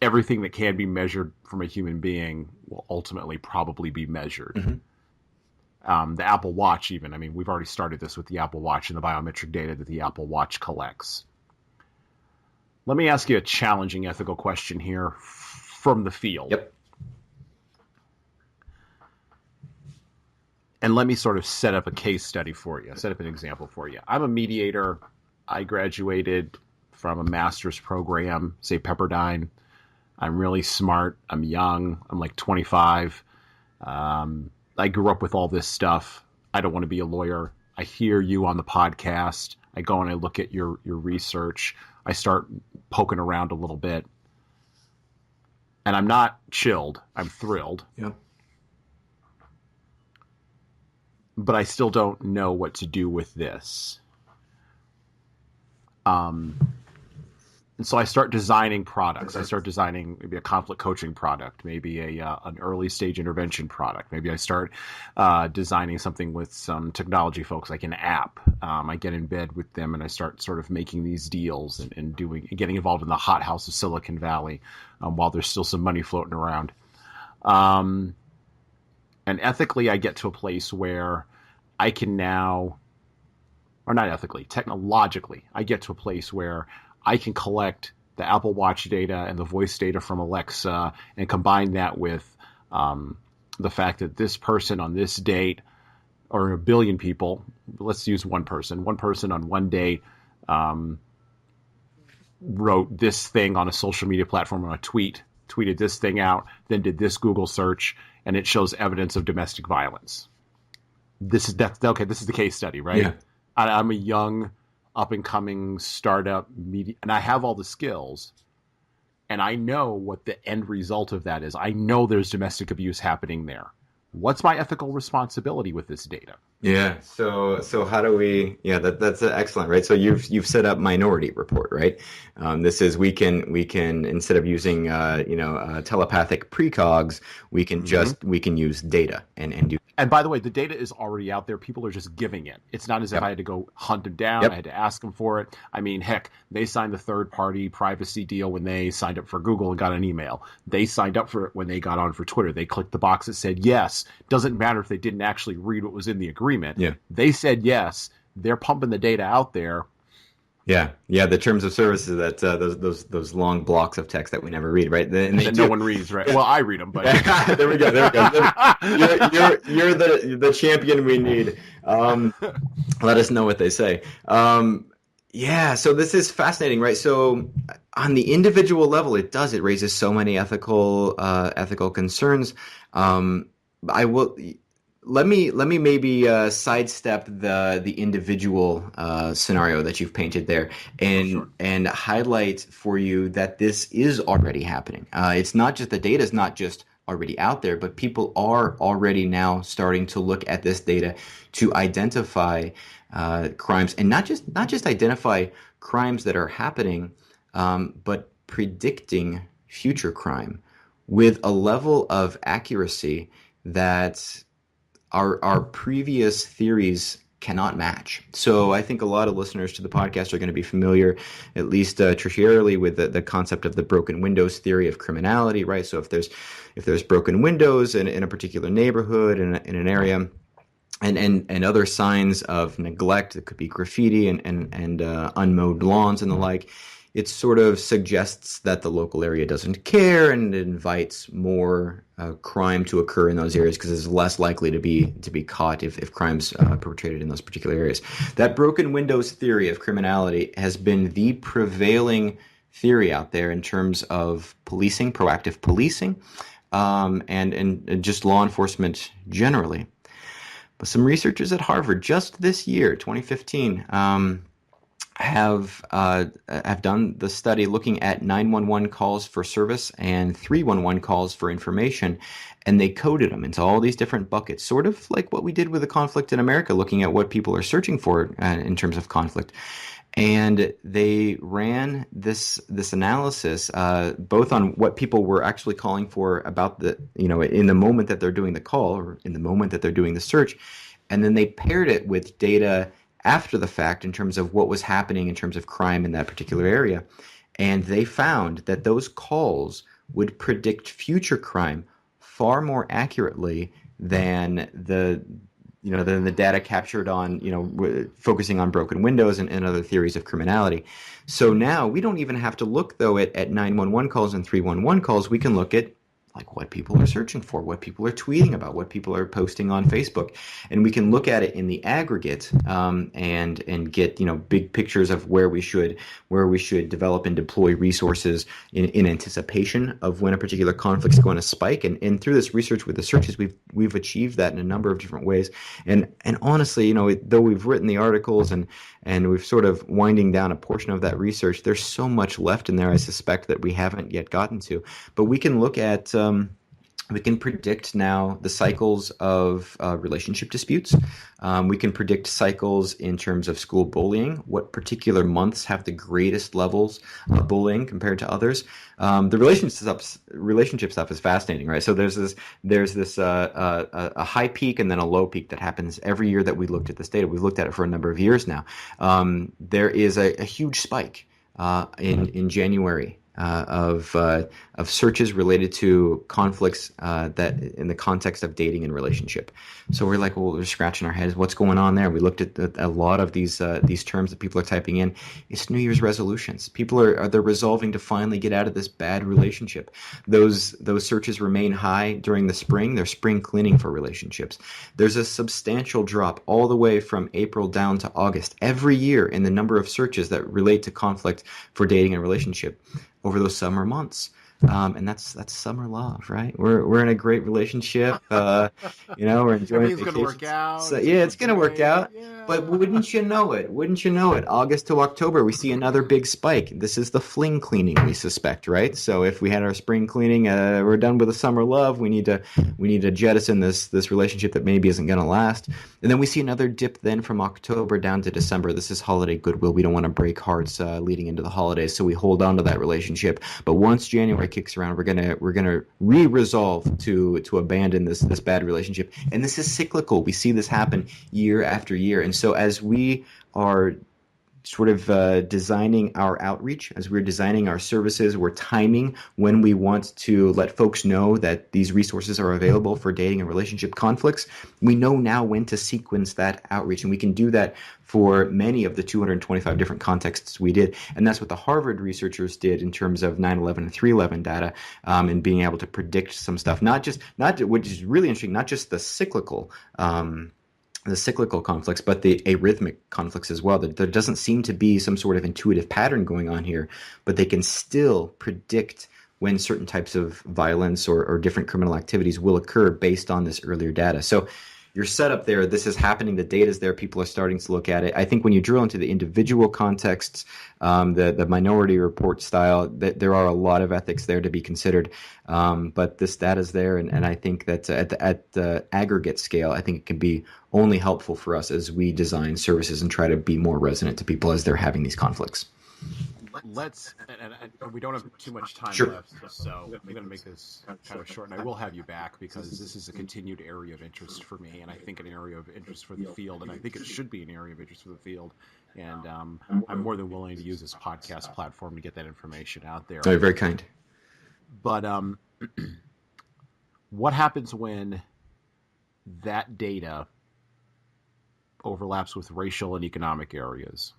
everything that can be measured from a human being will ultimately probably be measured. Mm-hmm. The Apple Watch, even. I mean, we've already started this with the Apple Watch and the biometric data that the Apple Watch collects. Let me ask you a challenging ethical question here from the field. Yep. And let me sort of set up a case study for you, set up an example for you. I'm a mediator. I graduated from a master's program, say Pepperdine. I'm really smart. I'm young. I'm like 25. I grew up with all this stuff. I don't want to be a lawyer. I hear you on the podcast. I go and I look at your research. I start poking around a little bit. And I'm not chilled. I'm thrilled. Yeah. But I still don't know what to do with this. And so I start designing products. I start designing maybe a conflict coaching product, maybe an early stage intervention product. Maybe I start designing something with some technology folks, like an app. I get in bed with them and I start sort of making these deals and getting involved in the hothouse of Silicon Valley while there's still some money floating around. And ethically, I get to a place where I can now, or not ethically, technologically, I get to a place where I can collect the Apple Watch data and the voice data from Alexa and combine that with the fact that this person on this date, or a billion people, let's use one person on one date wrote this thing on a social media platform, on a tweeted this thing out, then did this Google search, and it shows evidence of domestic violence. This is the case study, right? Yeah. I'm a young, up-and-coming startup media, and I have all the skills, and I know what the end result of that is. I know there's domestic abuse happening there. What's my ethical responsibility with this data? Yeah. So how do we? Yeah, that's excellent, right? So you've set up Minority Report, right? This is we can instead of using telepathic precogs, we can use data and do. And by the way, the data is already out there. People are just giving it. It's not as if I had to go hunt them down. Yep. I had to ask them for it. I mean, heck, they signed the third-party privacy deal when they signed up for Google and got an email. They signed up for it when they got on for Twitter. They clicked the box that said yes. Doesn't matter if they didn't actually read what was in the agreement. Yeah. They said yes. They're pumping the data out there. Yeah. The terms of services, that those long blocks of text that we never read, right? That no one reads, right? Well, I read them, but there we go. You're the champion we need. Let us know what they say. So this is fascinating, right? So on the individual level, it raises so many ethical concerns. Let me maybe sidestep the individual scenario that you've painted there, and highlight for you that this is already happening. It's not just the data is not just already out there, but people are already now starting to look at this data to identify crimes, and not just identify crimes that are happening, but predicting future crime with a level of accuracy that our previous theories cannot match. So I think a lot of listeners to the podcast are going to be familiar, at least tertiarily, with the concept of the broken windows theory of criminality, right? So if there's broken windows in a particular neighborhood, in an area, and other signs of neglect, it could be graffiti and unmowed lawns and the like, it sort of suggests that the local area doesn't care, and it invites more crime to occur in those areas because it's less likely to be caught if crimes perpetrated in those particular areas. That broken windows theory of criminality has been the prevailing theory out there in terms of policing, proactive policing. and just law enforcement generally. But some researchers at Harvard just this year, 2015, have done the study looking at 911 calls for service and 311 calls for information, and they coded them into all these different buckets, sort of like what we did with the conflict in America, looking at what people are searching for in terms of conflict. And they ran this analysis both on what people were actually calling for about in the moment that they're doing the call or in the moment that they're doing the search, and then they paired it with data after the fact in terms of what was happening in terms of crime in that particular area. And they found that those calls would predict future crime far more accurately than the data captured on, focusing on broken windows and other theories of criminality. So now we don't even have to look, though, at 911 calls and 311 calls. We can look at like what people are searching for, what people are tweeting about, what people are posting on Facebook, and we can look at it in the aggregate and get big pictures of where we should develop and deploy resources in anticipation of when a particular conflict is going to spike. And through this research with the searches, we've achieved that in a number of different ways. And honestly, though we've written the articles and we've sort of winding down a portion of that research, there's so much left in there, I suspect, that we haven't yet gotten to. But we can look at we can predict now the cycles of relationship disputes. We can predict cycles in terms of school bullying, what particular months have the greatest levels of bullying compared to others. The relationship stuff is fascinating, right? So there's this a high peak and then a low peak that happens every year that we looked at this data. We've looked at it for a number of years now. There is a huge spike in January of searches related to conflicts that in the context of dating and relationship. So we're like, well, we're scratching our heads. What's going on there? We looked at a lot of these terms that people are typing in. It's New Year's resolutions. People they're resolving to finally get out of this bad relationship. Those searches remain high during the spring. They're spring cleaning for relationships. There's a substantial drop all the way from April down to August every year in the number of searches that relate to conflict for dating and relationship over those summer months. And that's summer love, right? We're in a great relationship. We're enjoying Everything's gonna work out. So, yeah, it's gonna work out. Yeah. But wouldn't you know it? August to October, we see another big spike. This is the fling cleaning, we suspect, right? So if we had our spring cleaning, we're done with the summer love. We need to jettison this relationship that maybe isn't gonna last. And then we see another dip then from October down to December. This is holiday goodwill. We don't want to break hearts leading into the holidays, so we hold on to that relationship. But once January kicks around, we're gonna re-resolve to abandon this bad relationship. And this is cyclical. We see this happen year after year. And so as we are sort of designing our outreach, as we're designing our services, we're timing when we want to let folks know that these resources are available for dating and relationship conflicts. We know now when to sequence that outreach, and we can do that for many of the 225 different contexts we did. And that's what the Harvard researchers did in terms of 9/11 and 3/11 data, and being able to predict some stuff, which is really interesting, not just the cyclical conflicts, but the arrhythmic conflicts as well. There doesn't seem to be some sort of intuitive pattern going on here, but they can still predict when certain types of violence or different criminal activities will occur based on this earlier data. So you're set up there. This is happening. The data is there. People are starting to look at it. I think when you drill into the individual contexts, the minority report style, there are a lot of ethics there to be considered. But this data is there, and I think that at the aggregate scale, I think it can be only helpful for us as we design services and try to be more resonant to people as they're having these conflicts. And we don't have too much time Sure. left, so I'm going to make this kind of short, and I will have you back because this is a continued area of interest for me, and I think an area of interest for the field, and I think it should be an area of interest for the field, and I'm more than willing to use this podcast platform to get that information out there. Oh, you're very kind. But what happens when that data overlaps with racial and economic areas?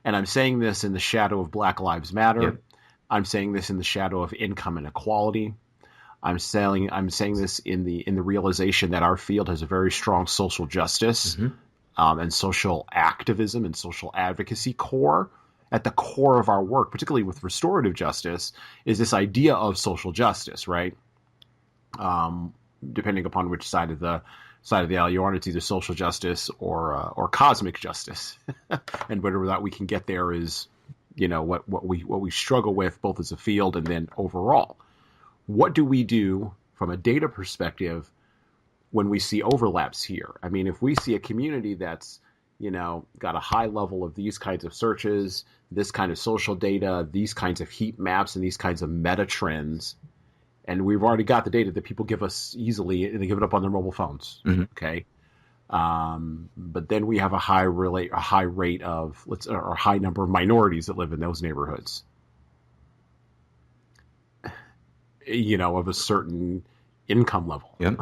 And I'm saying this in the shadow of Black Lives Matter. Yep. I'm saying this in the shadow of income inequality. I'm saying this in the realization that our field has a very strong social justice and social activism and social advocacy core. at the core of our work, particularly with restorative justice, is this idea of social justice, right? Depending upon which side of the aisle you're on, it's either social justice or cosmic justice, and whether or not we can get there is, what we struggle with both as a field and then overall. What do we do from a data perspective when we see overlaps here? I mean, if we see a community that's got a high level of these kinds of searches, this kind of social data, these kinds of heat maps, and these kinds of meta trends, and we've already got the data that people give us easily, and they give it up on their mobile phones. Mm-hmm. Okay. But then we have a high rate of or a high number of minorities that live in those neighborhoods, of a certain income level. Yep.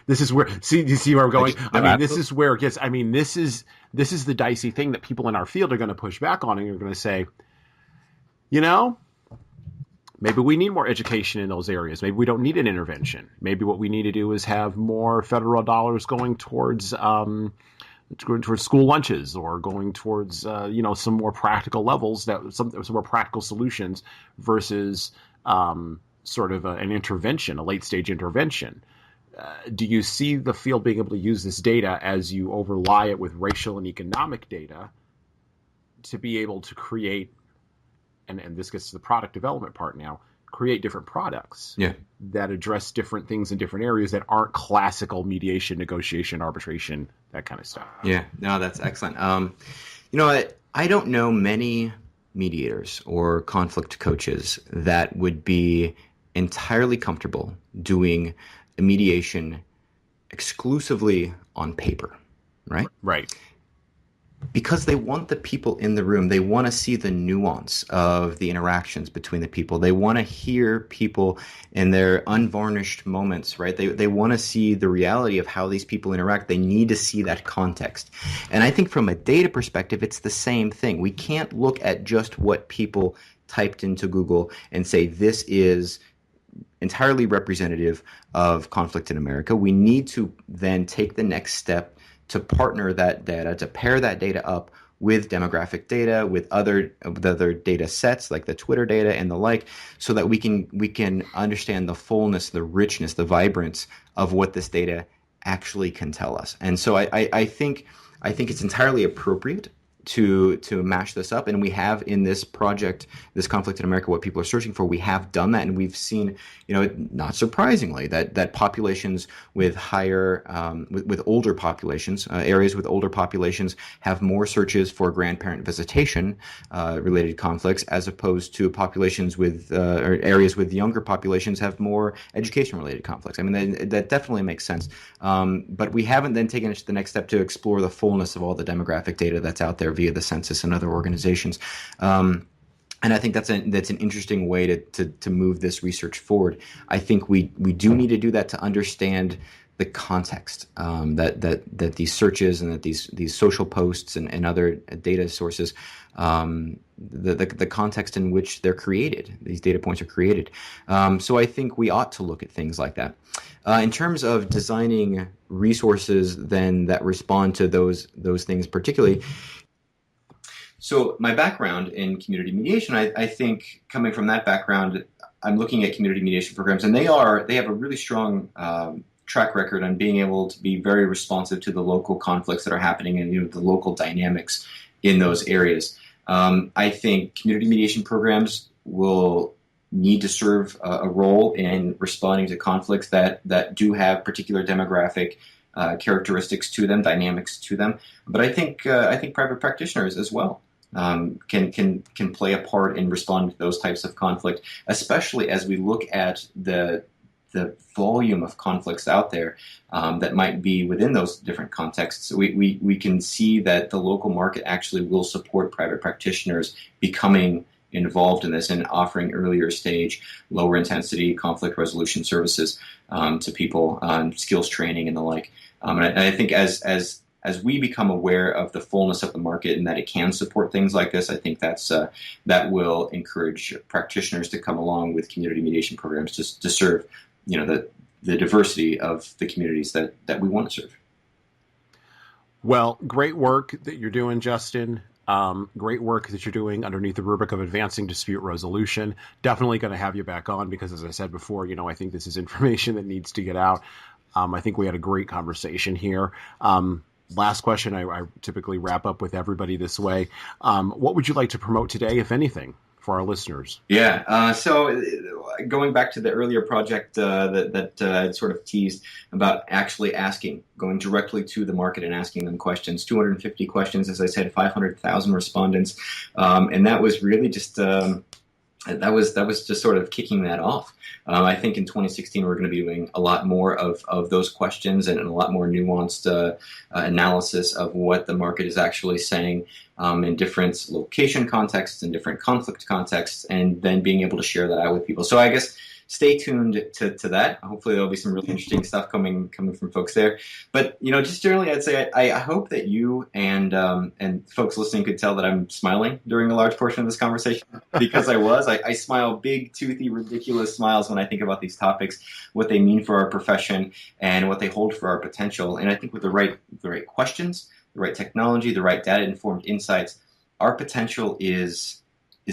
This is where, do you see where I'm going? This is where it gets, this is the dicey thing that people in our field are going to push back on, and you're going to say, maybe we need more education in those areas. Maybe we don't need an intervention. Maybe what we need to do is have more federal dollars going towards school lunches, or going towards some more practical levels, some more practical solutions versus sort of an intervention, a late stage intervention. Do you see the field being able to use this data as you overlay it with racial and economic data to be able to create, and this gets to the product development part now, create different products that address different things in different areas that aren't classical mediation, negotiation, arbitration, that kind of stuff? Yeah, no, that's excellent. I don't know many mediators or conflict coaches that would be entirely comfortable doing a mediation exclusively on paper, right? Right. Because they want the people in the room. They want to see the nuance of the interactions between the people. They want to hear people in their unvarnished moments, right? They want to see the reality of how these people interact. They need to see that context. And I think from a data perspective, it's the same thing. We can't look at just what people typed into Google and say this is entirely representative of conflict in America. We need to then take the next step to partner that data, to pair that data up with demographic data, with other data sets like the Twitter data and the like, so that we can understand the fullness, the richness, the vibrance of what this data actually can tell us. And so I think it's entirely appropriate to mash this up, and we have in this project, this Conflict in America, what people are searching for, we have done that, and we've seen, not surprisingly, that populations with higher, with older populations, areas with older populations have more searches for grandparent visitation related conflicts, as opposed to populations with or areas with younger populations have more education related conflicts. I mean, that definitely makes sense, but we haven't then taken it to the next step to explore the fullness of all the demographic data that's out there via the census and other organizations. And I think that's an interesting way to move this research forward. I think we do need to do that to understand the context that these searches and that these social posts and other data sources, the context in which they're created, these data points are created. So I think we ought to look at things like that. In terms of designing resources then that respond to those things particularly. So my background in community mediation, I think coming from that background, I'm looking at community mediation programs, and they have a really strong track record on being able to be very responsive to the local conflicts that are happening and the local dynamics in those areas. I think community mediation programs will need to serve a role in responding to conflicts that do have particular demographic characteristics to them, dynamics to them. But I think private practitioners as well can play a part in responding to those types of conflict, especially as we look at the volume of conflicts out there that might be within those different contexts. We can see that the local market actually will support private practitioners becoming involved in this and offering earlier stage, lower intensity conflict resolution services to people, skills training and the like. And I think as we become aware of the fullness of the market and that it can support things like this, I think that will encourage practitioners to come along with community mediation programs to serve, the diversity of the communities that we want to serve. Well, great work that you're doing, Justin. Great work that you're doing underneath the rubric of advancing dispute resolution. Definitely going to have you back on because, as I said before, I think this is information that needs to get out. I think we had a great conversation here. Last question, I typically wrap up with everybody this way. What would you like to promote today, if anything, for our listeners? Yeah. So going back to the earlier project that I'd sort of teased about actually going directly to the market and asking them questions, 250 questions, as I said, 500,000 respondents. And that was really just... that was just sort of kicking that off. I think in 2016 we're going to be doing a lot more of those questions and a lot more nuanced analysis of what the market is actually saying in different location contexts and different conflict contexts, and then being able to share that out with people. So I guess stay tuned to that. Hopefully there'll be some really interesting stuff coming from folks there. But just generally, I'd say I hope that you and folks listening could tell that I'm smiling during a large portion of this conversation, because I smile big, toothy, ridiculous smiles when I think about these topics, what they mean for our profession, and what they hold for our potential. And I think with the right questions, the right technology, the right data-informed insights, our potential is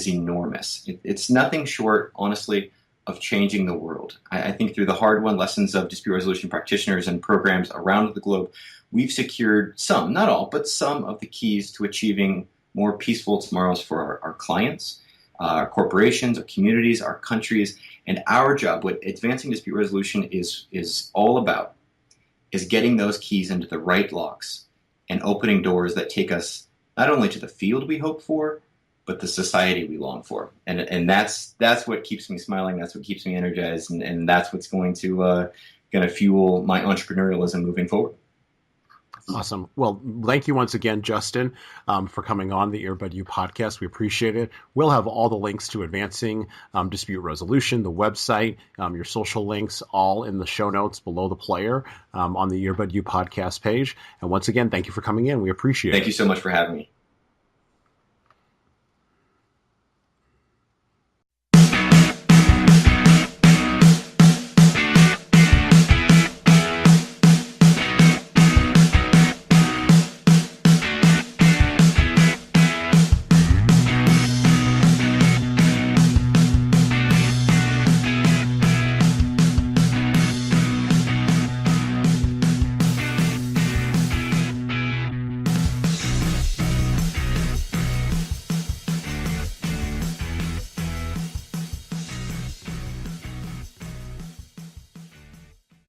enormous. It's nothing short, honestly, of changing the world. I think through the hard-won lessons of dispute resolution practitioners and programs around the globe, we've secured some, not all, but some of the keys to achieving more peaceful tomorrows for our clients, our corporations, our communities, our countries. And our job, what advancing dispute resolution is all about, is getting those keys into the right locks and opening doors that take us not only to the field we hope for, but the society we long for. And that's what keeps me smiling, that's what keeps me energized, and that's what's going to fuel my entrepreneurialism moving forward. Awesome. Well, thank you once again, Justin, for coming on the Earbud U podcast. We appreciate it. We'll have all the links to advancing dispute resolution, the website, your social links, all in the show notes below the player on the Earbud U podcast page. And once again, thank you for coming in. We appreciate it. Thank you so much for having me.